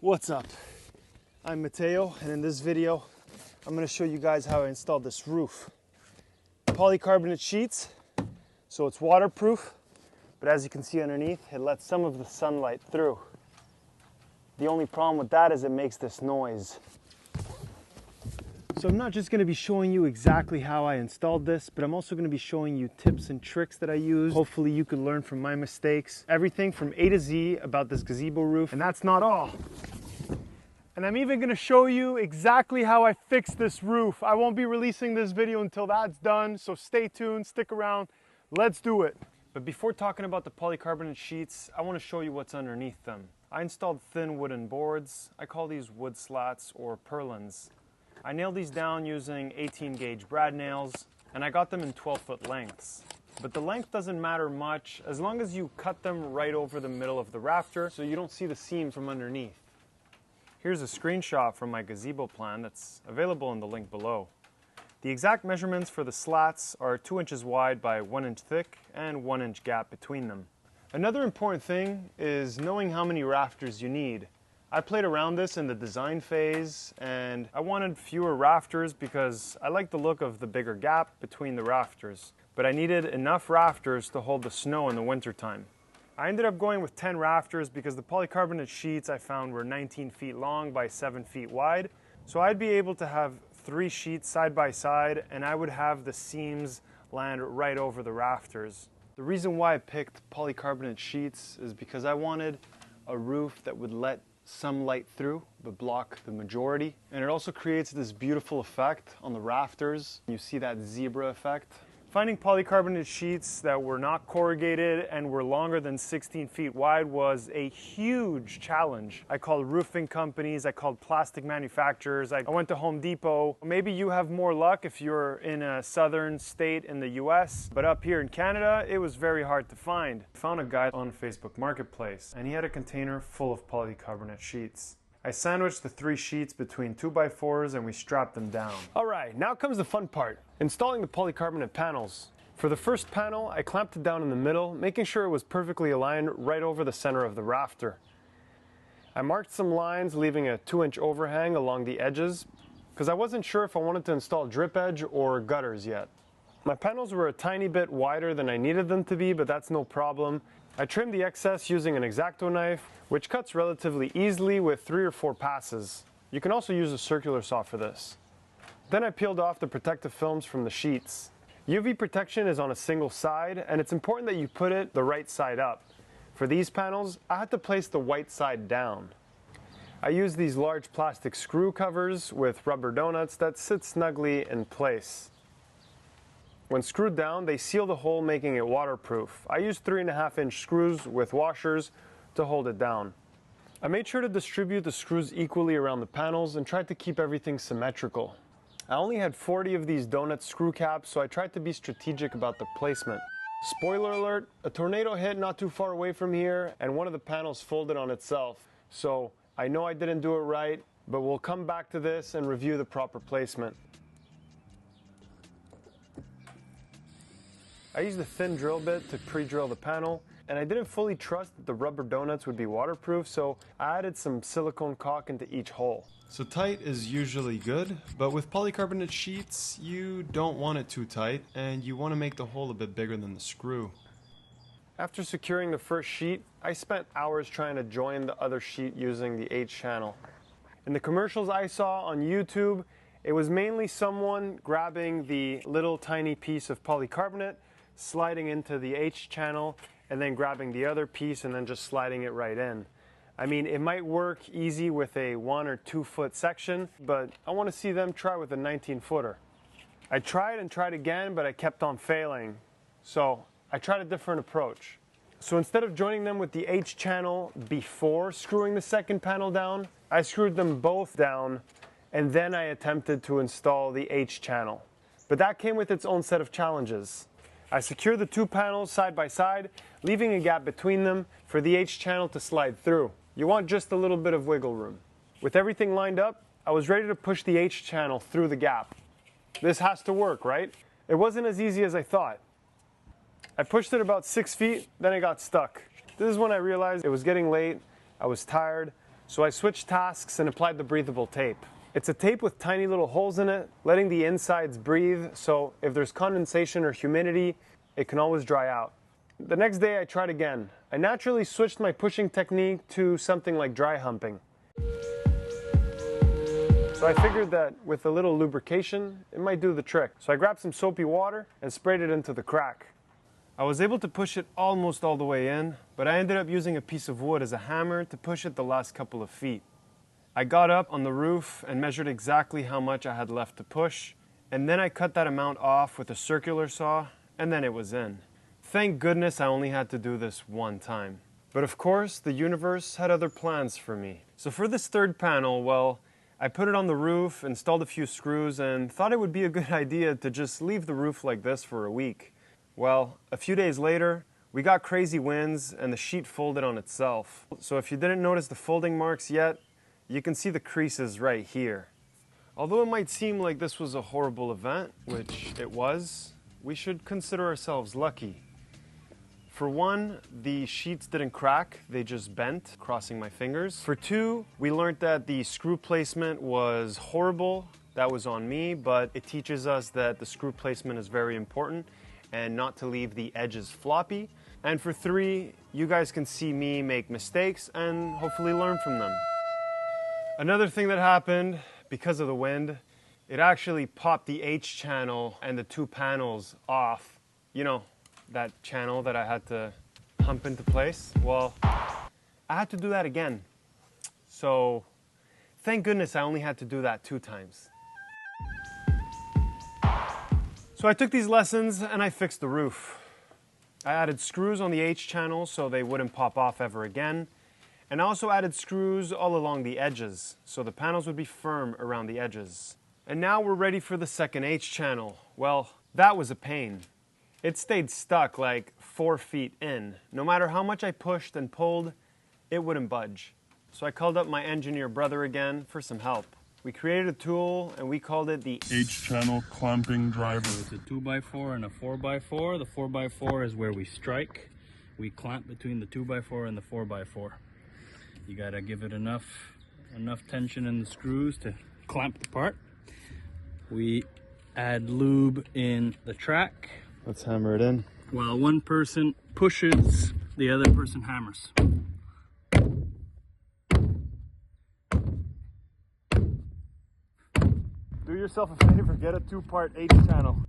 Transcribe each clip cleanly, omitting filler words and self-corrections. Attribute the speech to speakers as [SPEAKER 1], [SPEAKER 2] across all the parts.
[SPEAKER 1] What's up? I'm Mateo, and in this video I'm going to show you guys how I installed this roof. Polycarbonate sheets, so it's waterproof, but as you can see underneath, it lets some of the sunlight through. The only problem with that is it makes this noise. So I'm not just going to be showing you exactly how I installed this, but I'm also going to be showing you tips and tricks that I use. Hopefully you can learn from my mistakes. Everything from A to Z about this gazebo roof. And that's not all. And I'm even going to show you exactly how I fixed this roof. I won't be releasing this video until that's done, so stay tuned, stick around, let's do it. But before talking about the polycarbonate sheets, I want to show you what's underneath them. I installed thin wooden boards. I call these wood slats or purlins. I nailed these down using 18 gauge brad nails, and I got them in 12-foot lengths. But the length doesn't matter much as long as you cut them right over the middle of the rafter so you don't see the seam from underneath. Here's a screenshot from my gazebo plan that's available in the link below. The exact measurements for the slats are 2 inches wide by 1 inch thick and 1 inch gap between them. Another important thing is knowing how many rafters you need. I played around this in the design phase, and I wanted fewer rafters because I like the look of the bigger gap between the rafters. But I needed enough rafters to hold the snow in the wintertime. I ended up going with 10 rafters because the polycarbonate sheets I found were 19 feet long by 7 feet wide. So I'd be able to have 3 sheets side by side, and I would have the seams land right over the rafters. The reason why I picked polycarbonate sheets is because I wanted a roof that would let some light through but block the majority, and it also creates this beautiful effect on the rafters. You see that zebra effect. Finding polycarbonate sheets that were not corrugated and were longer than 16 feet wide was a huge challenge. I called roofing companies, I called plastic manufacturers, I went to Home Depot. Maybe you have more luck if you're in a southern state in the US, but up here in Canada, it was very hard to find. I found a guy on Facebook Marketplace, and he had a container full of polycarbonate sheets. I sandwiched the 3 sheets between 2x4s and we strapped them down. Alright, now comes the fun part, installing the polycarbonate panels. For the first panel, I clamped it down in the middle, making sure it was perfectly aligned right over the center of the rafter. I marked some lines, leaving a 2-inch overhang along the edges, because I wasn't sure if I wanted to install drip edge or gutters yet. My panels were a tiny bit wider than I needed them to be, but that's no problem. I trimmed the excess using an X-Acto knife, which cuts relatively easily with 3 or 4 passes. You can also use a circular saw for this. Then I peeled off the protective films from the sheets. UV protection is on a single side, and it's important that you put it the right side up. For these panels, I had to place the white side down. I used these large plastic screw covers with rubber donuts that sit snugly in place. When screwed down, they seal the hole, making it waterproof. I used 3.5-inch screws with washers to hold it down. I made sure to distribute the screws equally around the panels and tried to keep everything symmetrical. I only had 40 of these donut screw caps, so I tried to be strategic about the placement. Spoiler alert, a tornado hit not too far away from here, and one of the panels folded on itself. So I know I didn't do it right, but we'll come back to this and review the proper placement. I used a thin drill bit to pre-drill the panel, and I didn't fully trust that the rubber donuts would be waterproof, so I added some silicone caulk into each hole.
[SPEAKER 2] So tight is usually good, but with polycarbonate sheets, you don't want it too tight, and you want to make the hole a bit bigger than the screw.
[SPEAKER 1] After securing the first sheet, I spent hours trying to join the other sheet using the H channel. In the commercials I saw on YouTube, it was mainly someone grabbing the little tiny piece of polycarbonate, sliding into the H channel, and then grabbing the other piece and then just sliding it right in. I mean, it might work easy with a 1 or 2 foot section, but I want to see them try with a 19-footer. I tried and tried again, but I kept on failing. So I tried a different approach. So instead of joining them with the H channel before screwing the second panel down, I screwed them both down, and then I attempted to install the H channel. But that came with its own set of challenges. I secured the 2 panels side by side, leaving a gap between them for the H channel to slide through. You want just a little bit of wiggle room. With everything lined up, I was ready to push the H channel through the gap. This has to work, right? It wasn't as easy as I thought. I pushed it about 6 feet, then I got stuck. This is when I realized it was getting late, I was tired, So I switched tasks and applied the breathable tape. It's a tape with tiny little holes in it, letting the insides breathe, so if there's condensation or humidity, it can always dry out. The next day I tried again. I naturally switched my pushing technique to something like dry humping. So I figured that with a little lubrication, it might do the trick. So I grabbed some soapy water and sprayed it into the crack. I was able to push it almost all the way in, but I ended up using a piece of wood as a hammer to push it the last couple of feet. I got up on the roof and measured exactly how much I had left to push, and then I cut that amount off with a circular saw, and then it was in. Thank goodness I only had to do this one time. But of course, the universe had other plans for me. So for this third panel, well, I put it on the roof, installed a few screws, and thought it would be a good idea to just leave the roof like this for a week. Well, a few days later, we got crazy winds and the sheet folded on itself. So if you didn't notice the folding marks yet, you can see the creases right here. Although it might seem like this was a horrible event, which it was, we should consider ourselves lucky. For one, the sheets didn't crack, they just bent, crossing my fingers. For two, we learned that the screw placement was horrible. That was on me, but it teaches us that the screw placement is very important and not to leave the edges floppy. And for three, you guys can see me make mistakes and hopefully learn from them. Another thing that happened, because of the wind, it actually popped the H channel and the two panels off. You know, that channel that I had to hump into place. Well, I had to do that again. So, thank goodness I only had to do that 2 times. So I took these lessons and I fixed the roof. I added screws on the H channel so they wouldn't pop off ever again. And I also added screws all along the edges, so the panels would be firm around the edges. And now we're ready for the second H channel. Well, that was a pain. It stayed stuck like 4 feet in. No matter how much I pushed and pulled, it wouldn't budge. So I called up my engineer brother again for some help. We created a tool and we called it the
[SPEAKER 3] H-channel clamping driver.
[SPEAKER 4] It's a 2x4 and a 4x4. The 4x4 is where we strike. We clamp between the 2x4 and the 4x4. You gotta give it enough tension in the screws to clamp the part. We add lube in the track.
[SPEAKER 1] Let's hammer it in.
[SPEAKER 4] While one person pushes, the other person hammers.
[SPEAKER 1] Do yourself a favor, get a 2-part H channel.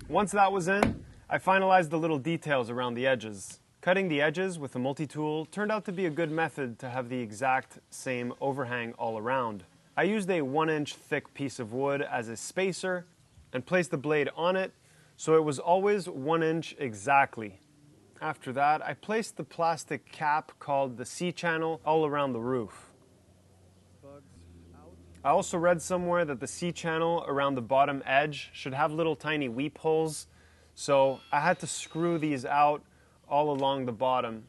[SPEAKER 1] Once that was in, I finalized the little details around the edges. Cutting the edges with a multi-tool turned out to be a good method to have the exact same overhang all around. I used a 1-inch thick piece of wood as a spacer and placed the blade on it so it was always 1 inch exactly. After that, I placed the plastic cap called the C-channel all around the roof. I also read somewhere that the C-channel around the bottom edge should have little tiny weep holes, so I had to screw these out all along the bottom.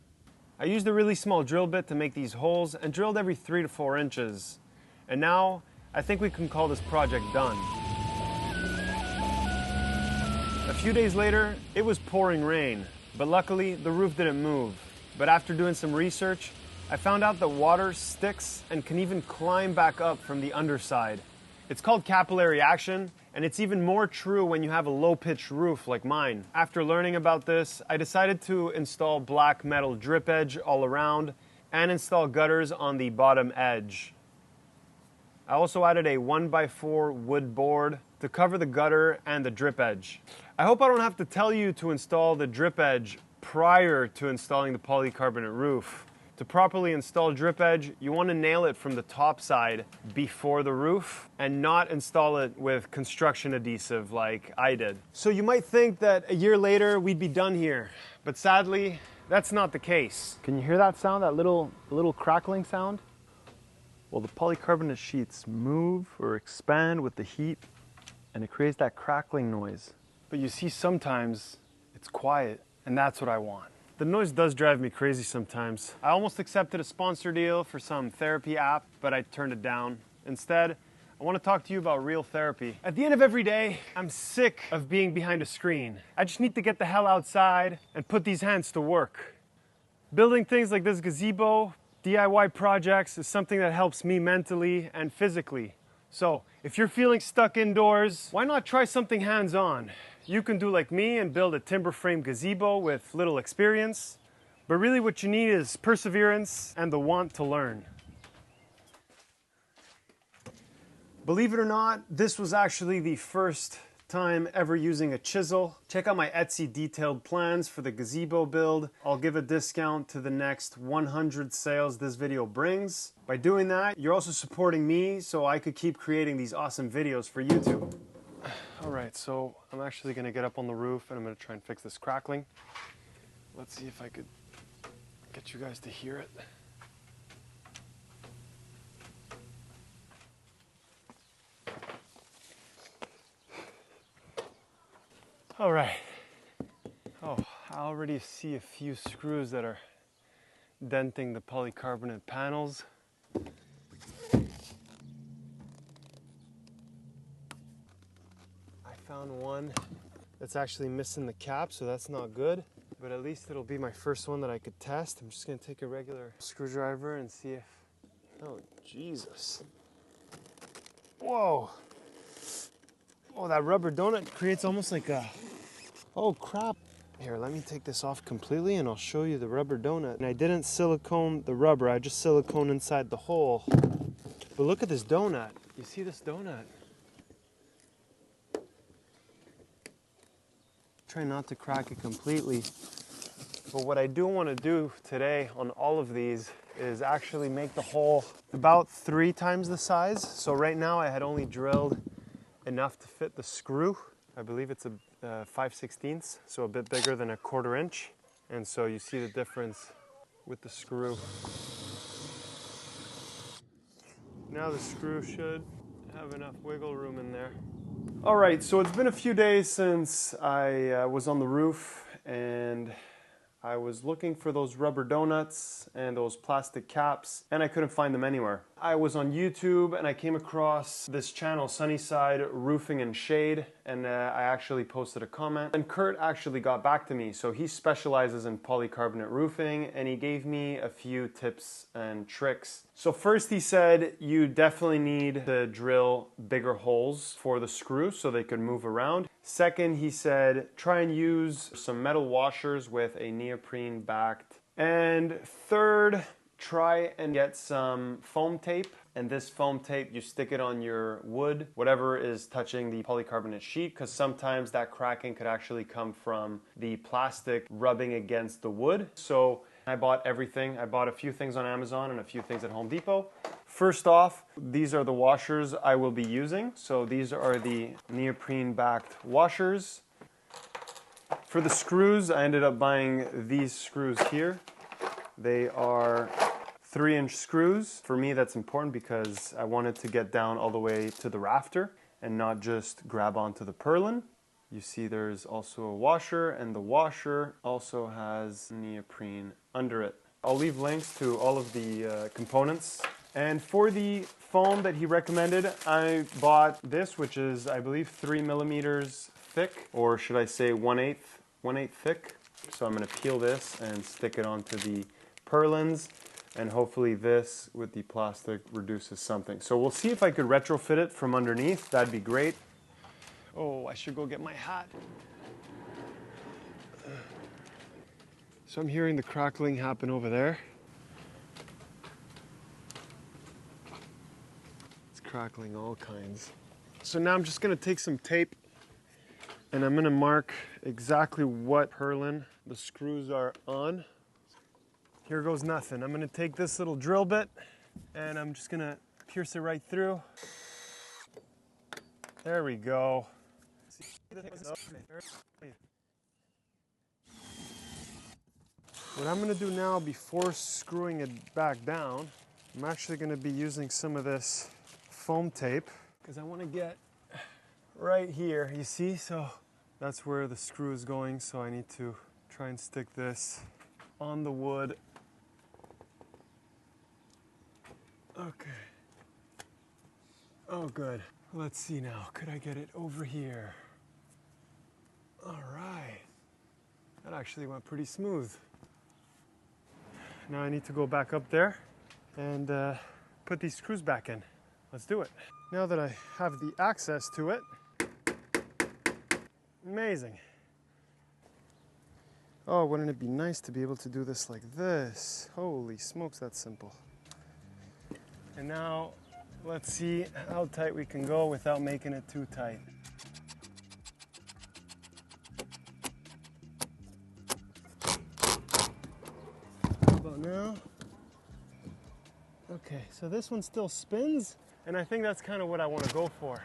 [SPEAKER 1] I used a really small drill bit to make these holes and drilled every 3 to 4 inches. And now, I think we can call this project done. A few days later, it was pouring rain, but luckily the roof didn't move. But after doing some research, I found out that water sticks and can even climb back up from the underside. It's called capillary action, and it's even more true when you have a low-pitched roof like mine. After learning about this, I decided to install black metal drip edge all around and install gutters on the bottom edge. I also added a 1x4 wood board to cover the gutter and the drip edge. I hope I don't have to tell you to install the drip edge prior to installing the polycarbonate roof. To properly install drip edge, you want to nail it from the top side before the roof and not install it with construction adhesive like I did. So you might think that a year later we'd be done here, but sadly, that's not the case. Can you hear that sound, that little crackling sound? Well, the polycarbonate sheets move or expand with the heat and it creates that crackling noise. But you see, sometimes it's quiet and that's what I want. The noise does drive me crazy sometimes. I almost accepted a sponsor deal for some therapy app, but I turned it down. Instead, I want to talk to you about real therapy. At the end of every day, I'm sick of being behind a screen. I just need to get the hell outside and put these hands to work. Building things like this gazebo, DIY projects, is something that helps me mentally and physically. So if you're feeling stuck indoors, why not try something hands-on? You can do like me and build a timber frame gazebo with little experience, but really what you need is perseverance and the want to learn. Believe it or not, this was actually the first time ever using a chisel. Check out my Etsy detailed plans for the gazebo build. I'll give a discount to the next 100 sales this video brings. By doing that, you're also supporting me so I could keep creating these awesome videos for YouTube. All right, so I'm actually gonna get up on the roof and I'm gonna try and fix this crackling. Let's see if I could get you guys to hear it. All right. Oh, I already see a few screws that are denting the polycarbonate panels. I found one that's actually missing the cap, so that's not good. But at least it'll be my first one that I could test. I'm just gonna take a regular screwdriver and see if... Oh, Jesus. Whoa. Oh, that rubber donut creates almost like a... Oh crap. Here, let me take this off completely and I'll show you the rubber donut. And I didn't silicone the rubber, I just silicone inside the hole. But look at this donut. You see this donut? Try not to crack it completely. But what I do want to do today on all of these is actually make the hole about 3 times the size. So right now I had only drilled enough to fit the screw. I believe it's a 5/16, so a bit bigger than a 1/4 inch. And so you see the difference with the screw. Now the screw should have enough wiggle room in there. All right, so it's been a few days since I was on the roof and I was looking for those rubber donuts and those plastic caps, and I couldn't find them anywhere. I was on YouTube and I came across this channel, Sunnyside Roofing and Shade, and I actually posted a comment. And Kurt actually got back to me. So he specializes in polycarbonate roofing and he gave me a few tips and tricks. So first he said you definitely need to drill bigger holes for the screws so they could move around. Second, he said try and use some metal washers with a neoprene backed. And third, try and get some foam tape. And this foam tape, you stick it on your wood, whatever is touching the polycarbonate sheet, because sometimes that cracking could actually come from the plastic rubbing against the wood. So I bought everything. I bought a few things on Amazon and a few things at Home Depot. First off, these are the washers I will be using. So these are the neoprene backed washers. For the screws, I ended up buying these screws here. They are 3-inch screws. For me, that's important because I wanted to get down all the way to the rafter and not just grab onto the purlin. You see there's also a washer, and the washer also has neoprene under it. I'll leave links to all of the components. And for the foam that he recommended, I bought this, which is, I believe, 3 millimeters thick, or should I say 1/8 thick. So I'm going to peel this and stick it onto the purlins, and hopefully this with the plastic reduces something. So we'll see if I could retrofit it from underneath. That'd be great. Oh, I should go get my hat. So I'm hearing the crackling happen over there. It's crackling all kinds. So now I'm just going to take some tape and I'm going to mark exactly what purlin the screws are on. Here goes nothing. I'm going to take this little drill bit and I'm just going to pierce it right through. There we go. What I'm going to do now, before screwing it back down, I'm actually going to be using some of this foam tape because I want to get right here, you see? So that's where the screw is going, so I need to try and stick this on the wood. Okay. Oh, good. Let's see now. Could I get it over here? All right. That actually went pretty smooth. Now I need to go back up there and put these screws back in. Let's do it. Now that I have the access to it, amazing. Oh, wouldn't it be nice to be able to do this like this? Holy smokes, that's simple. And now let's see how tight we can go without making it too tight. How about now? Okay, so this one still spins, and I think that's kind of what I want to go for.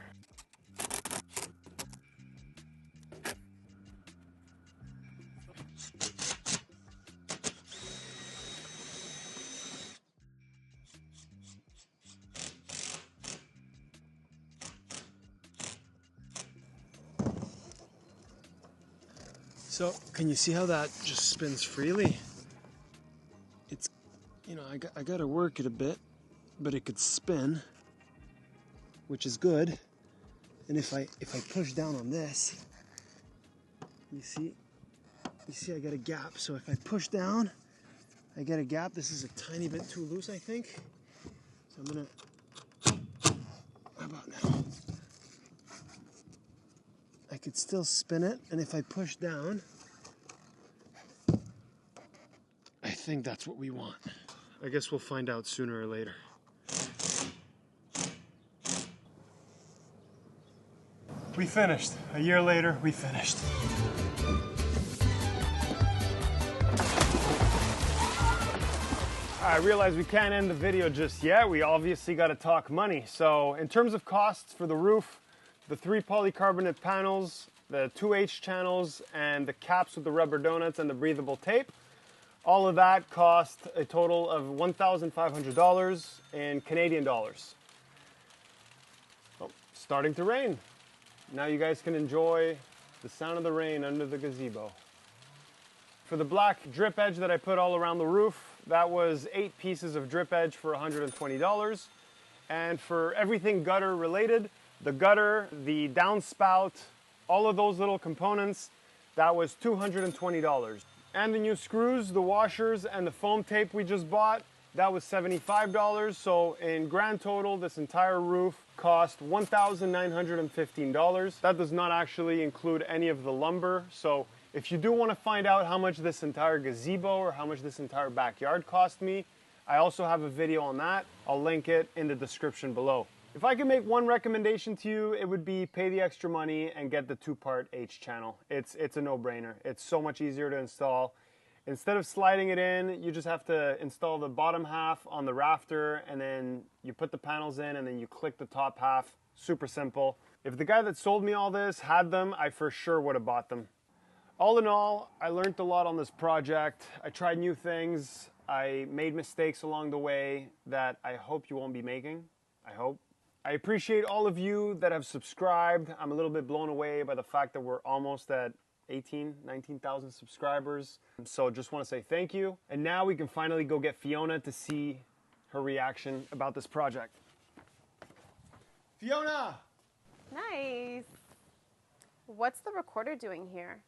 [SPEAKER 1] So, can you see how that just spins freely? It's, you know, I got to work it a bit, but it could spin, which is good. And if I push down on this, you see I got a gap. So if I push down, I get a gap. This is a tiny bit too loose, I think. So I'm gonna, how about now? I could still spin it, and if I push down, I think that's what we want. I guess we'll find out sooner or later. We finished. A year later, we finished. I realize we can't end the video just yet. We obviously got to talk money. So in terms of costs for the roof, the 3 polycarbonate panels, the 2 H channels, and the caps with the rubber donuts and the breathable tape, all of that cost a total of $1,500 in Canadian dollars. Oh, starting to rain. Now you guys can enjoy the sound of the rain under the gazebo. For the black drip edge that I put all around the roof, that was 8 pieces of drip edge for $120. And for everything gutter related, the gutter, the downspout, all of those little components, that was $220. And the new screws, the washers, and the foam tape we just bought, that was $75. So in grand total, this entire roof cost $1,915. That does not actually include any of the lumber. So if you do want to find out how much this entire gazebo or how much this entire backyard cost me, I also have a video on that. I'll link it in the description below. If I could make one recommendation to you, it would be pay the extra money and get the 2-part H channel. It's a no-brainer. It's so much easier to install. Instead of sliding it in, you just have to install the bottom half on the rafter, and then you put the panels in, and then you click the top half. Super simple. If the guy that sold me all this had them, I for sure would have bought them. All in all, I learned a lot on this project. I tried new things. I made mistakes along the way that I hope you won't be making. I hope. I appreciate all of you that have subscribed. I'm a little bit blown away by the fact that we're almost at 19,000 subscribers. So just want to say thank you. And now we can finally go get Fiona to see her reaction about this project. Fiona!
[SPEAKER 5] Nice. What's the recorder doing here?